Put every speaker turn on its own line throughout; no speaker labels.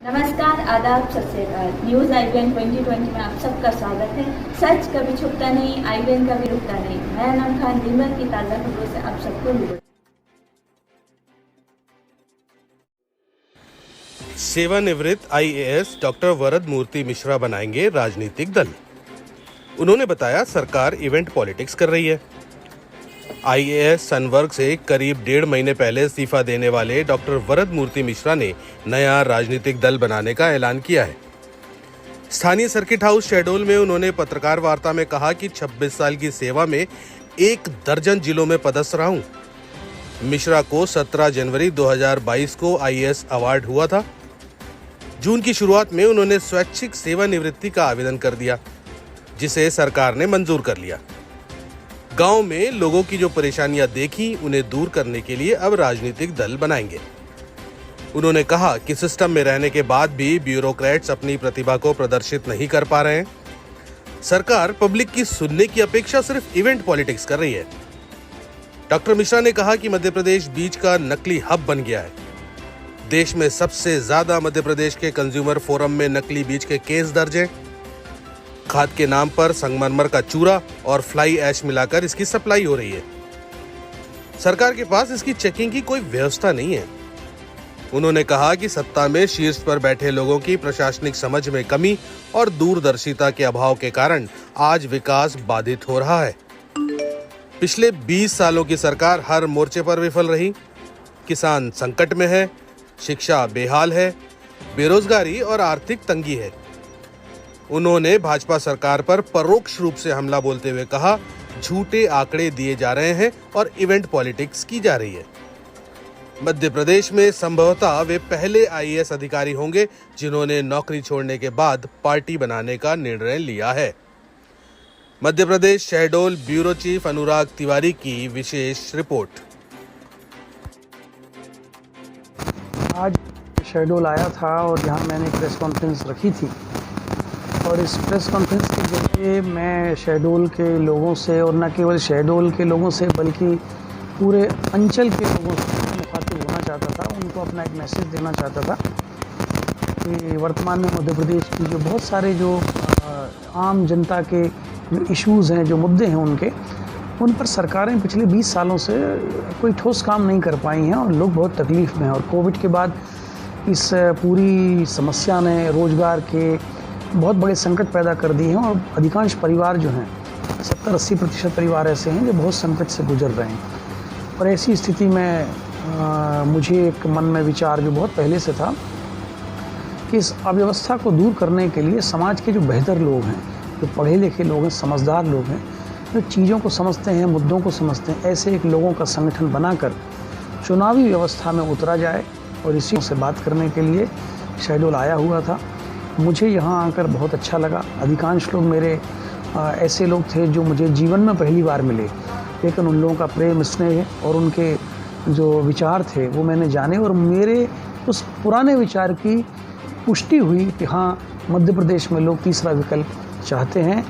नमस्कार, आदाब, सत श्री अकाल। न्यूज़ IBN 2020 में आप सबका स्वागत है। सच कभी छुपता नहीं, IBN कभी रुकता नहीं। मैं अनम खान दिन भर की ताज़ा खबरों से आप सबको रूबरू।
सेवानिवृत्त IAS डॉक्टर वरद मूर्ति मिश्रा बनाएंगे राजनीतिक दल। उन्होंने बताया, सरकार इवेंट पॉलिटिक्स कर रही है। IAS संवर्ग से करीब 1.5 महीने पहले इस्तीफा देने वाले डॉक्टर वरद मूर्ति मिश्रा ने नया राजनीतिक दल बनाने का ऐलान किया है। स्थानीय सर्किट हाउस शहडोल में उन्होंने पत्रकार वार्ता में कहा कि 26 साल की सेवा में 1 दर्जन जिलों में पदस्थ रहा हूं। मिश्रा को 17 जनवरी 2022 को IAS अवार्ड हुआ था। जून की शुरुआत में उन्होंने स्वैच्छिक सेवानिवृत्ति का आवेदन कर दिया, जिसे सरकार ने मंजूर कर लिया। गांव में लोगों की जो परेशानियां देखी, उन्हें दूर करने के लिए अब राजनीतिक दल बनाएंगे। उन्होंने कहा कि सिस्टम में रहने के बाद भी ब्यूरोक्रेट्स अपनी प्रतिभा को प्रदर्शित नहीं कर पा रहे हैं। सरकार पब्लिक की सुनने की अपेक्षा सिर्फ इवेंट पॉलिटिक्स कर रही है। डॉक्टर मिश्रा ने कहा कि मध्य प्रदेश बीज का नकली हब बन गया है। देश में सबसे ज्यादा मध्य प्रदेश के कंज्यूमर फोरम में नकली बीज के केस दर्ज हैं। खाद के नाम पर संगमरमर का चूरा और फ्लाई ऐश मिलाकर इसकी सप्लाई हो रही है। सरकार के पास इसकी चेकिंग की कोई व्यवस्था नहीं है। उन्होंने कहा कि सत्ता में शीर्ष पर बैठे लोगों की प्रशासनिक समझ में कमी और दूरदर्शिता के अभाव के कारण आज विकास बाधित हो रहा है। पिछले 20 सालों की सरकार हर मोर्चे पर विफल रही। किसान संकट में है, शिक्षा बेहाल है, बेरोजगारी और आर्थिक तंगी है। उन्होंने भाजपा सरकार पर परोक्ष रूप से हमला बोलते हुए कहा, झूठे आंकड़े दिए जा रहे हैं और इवेंट पॉलिटिक्स की जा रही है। मध्य प्रदेश में संभवतः वे पहले IAS अधिकारी होंगे जिन्होंने नौकरी छोड़ने के बाद पार्टी बनाने का निर्णय लिया है। मध्य प्रदेश शहडोल ब्यूरो चीफ अनुराग तिवारी की विशेष रिपोर्ट।
आज शहडोल आया था और यहाँ मैंने प्रेस कॉन्फ्रेंस रखी थी और इस प्रेस कॉन्फ्रेंस के जरिए मैं शहडोल के लोगों से, और न केवल शहडोल के लोगों से बल्कि पूरे अंचल के लोगों से मुखातिब होना चाहता था। उनको अपना एक मैसेज देना चाहता था कि वर्तमान में मध्य प्रदेश की जो बहुत सारे जो आम जनता के जो इश्यूज़ हैं, जो मुद्दे हैं उन पर सरकारें पिछले 20 सालों से कोई ठोस काम नहीं कर पाई हैं और लोग बहुत तकलीफ़ में हैं। और कोविड के बाद इस पूरी समस्या ने रोज़गार के बहुत बड़े संकट पैदा कर दिए हैं और अधिकांश परिवार जो हैं, 70-80% परिवार ऐसे हैं जो बहुत संकट से गुजर रहे हैं। और ऐसी स्थिति में मुझे एक मन में विचार जो बहुत पहले से था कि इस अव्यवस्था को दूर करने के लिए समाज के जो बेहतर लोग हैं, जो पढ़े लिखे लोग हैं, समझदार लोग हैं, जो चीज़ों को समझते हैं, मुद्दों को समझते हैं, ऐसे एक लोगों का संगठन बनाकर चुनावी व्यवस्था में उतरा जाए। और इसी से बात करने के लिए शहडोल आया हुआ था। मुझे यहाँ आकर बहुत अच्छा लगा। अधिकांश लोग मेरे ऐसे लोग थे जो मुझे जीवन में पहली बार मिले, लेकिन उन लोगों का प्रेम, स्नेह और उनके जो विचार थे वो मैंने जाने और मेरे उस पुराने विचार की पुष्टि हुई कि हाँ, मध्य प्रदेश में लोग तीसरा विकल्प चाहते हैं।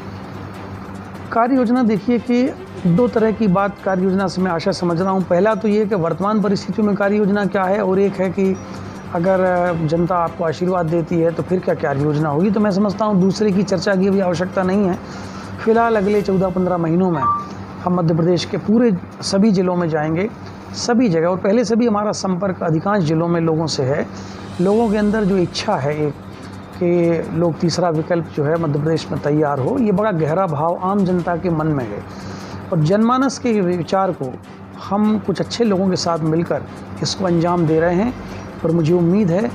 कार्य योजना देखिए कि 2 तरह की बात कार्य योजना से मैं आशा समझ रहा हूँ। पहला तो ये कि वर्तमान परिस्थितियों में कार्य योजना क्या है, और एक है कि अगर जनता आपको आशीर्वाद देती है तो फिर क्या कार्य योजना होगी। तो मैं समझता हूँ दूसरे की चर्चा की भी आवश्यकता नहीं है। फिलहाल अगले 14-15 महीनों में हम मध्य प्रदेश के पूरे सभी ज़िलों में जाएंगे, सभी जगह, और पहले से भी हमारा संपर्क अधिकांश ज़िलों में लोगों से है। लोगों के अंदर जो इच्छा है एक कि लोग तीसरा विकल्प जो है मध्य प्रदेश में तैयार हो, ये बड़ा गहरा भाव आम जनता के मन में है। और जनमानस के विचार को हम कुछ अच्छे लोगों के साथ मिलकर इसको अंजाम दे रहे हैं। और मुझे उम्मीद है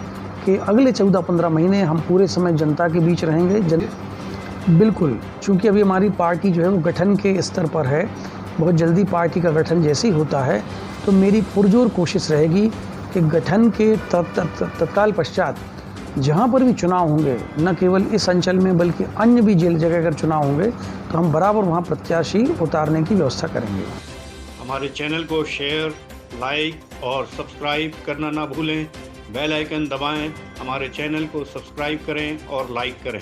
कि अगले 14-15 महीने हम पूरे समय जनता के बीच रहेंगे। बिल्कुल, चूँकि अभी हमारी पार्टी जो है वो गठन के स्तर पर है। बहुत जल्दी पार्टी का गठन जैसे ही होता है तो मेरी पुरजोर कोशिश रहेगी कि गठन के तत्काल पश्चात जहाँ पर भी चुनाव होंगे, न केवल इस अंचल में बल्कि अन्य भी जगह अगर चुनाव होंगे तो हम बराबर वहाँ प्रत्याशी उतारने की व्यवस्था करेंगे।
हमारे चैनल को शेयर, लाइक और सब्सक्राइब करना ना भूलें। बेल आइकन दबाएं, हमारे चैनल को सब्सक्राइब करें और लाइक करें।